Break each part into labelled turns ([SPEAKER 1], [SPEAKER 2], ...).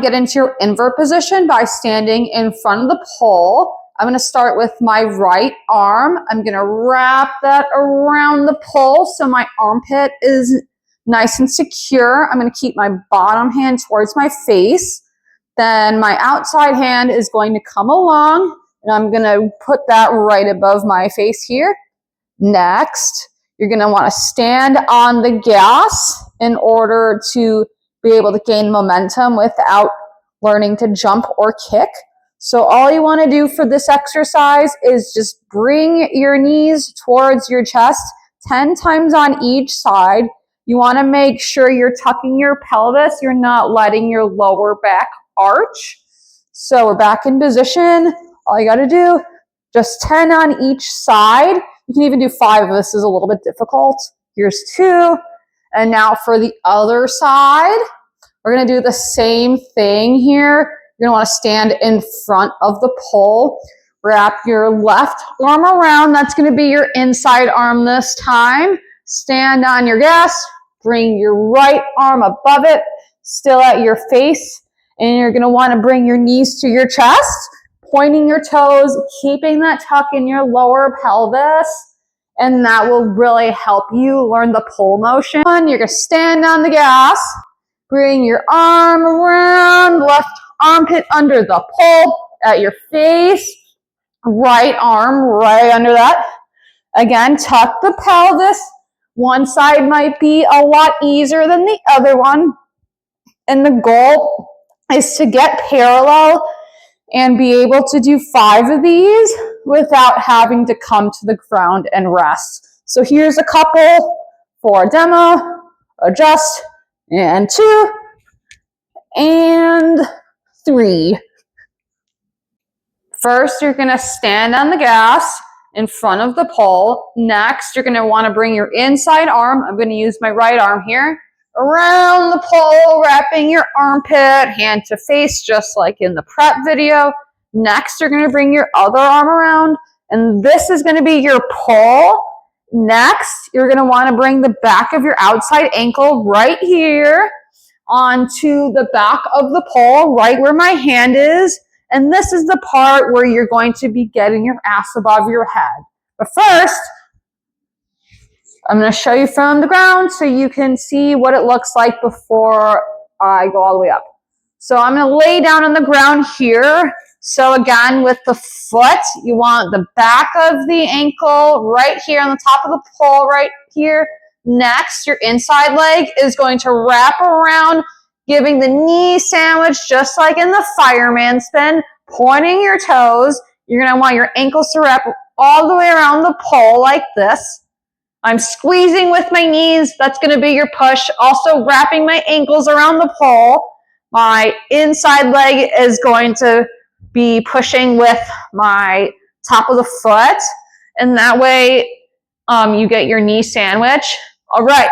[SPEAKER 1] Get into your invert position by standing in front of the pole. I'm going to start with my right arm. I'm going to wrap that around the pole so my armpit is nice and secure. I'm going to keep my bottom hand towards my face. Then my outside hand is going to come along, and I'm going to put that right above my face here. Next, you're going to want to stand on the gas in order to be able to gain momentum without learning to jump or kick. So all you want to do for this exercise is just bring your knees towards your chest 10 times on each side. You want to make sure you're tucking your pelvis. You're not letting your lower back arch. So we're back in position. All you got to do, just 10 on each side. You can even do 5 if this is a little bit difficult. Here's 2. And now for the other side, we're going to do the same thing here. You're going to want to stand in front of the pole. Wrap your left arm around. That's going to be your inside arm this time. Stand on your gas. Bring your right arm above it, still at your face. And you're going to want to bring your knees to your chest, pointing your toes, keeping that tuck in your lower pelvis. And that will really help you learn the pole motion. You're going to stand on the gas. Bring your arm around, left armpit under the pole at your face. Right arm right under that. Again, tuck the pelvis. One side might be a lot easier than the other one. And the goal is to get parallel and be able to do 5 of these without having to come to the ground and rest. So here's a couple for a demo. Adjust. And 2, and 3. First, you're going to stand on the gas in front of the pole. Next, you're going to want to bring your inside arm. I'm going to use my right arm here. Around the pole, wrapping your armpit, hand to face, just like in the prep video. Next, you're going to bring your other arm around, and this is going to be your pull. Next, you're going to want to bring the back of your outside ankle right here onto the back of the pole, right where my hand is. And this is the part where you're going to be getting your ass above your head. But first, I'm going to show you from the ground so you can see what it looks like before I go all the way up. So I'm going to lay down on the ground here. So again, with the foot, you want the back of the ankle right here on the top of the pole right here. Next, your inside leg is going to wrap around, giving the knee sandwich just like in the fireman spin, pointing your toes. You're going to want your ankles to wrap all the way around the pole like this. I'm squeezing with my knees. That's going to be your push. Also wrapping my ankles around the pole. My inside leg is going to be pushing with my top of the foot, and that way you get your knee sandwich. All right,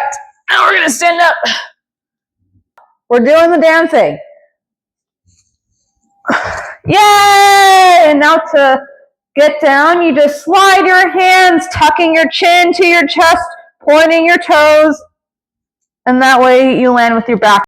[SPEAKER 1] now we're gonna stand up. We're doing the damn thing. Yay! And now to get down, you just slide your hands, tucking your chin to your chest, pointing your toes, and that way you land with your back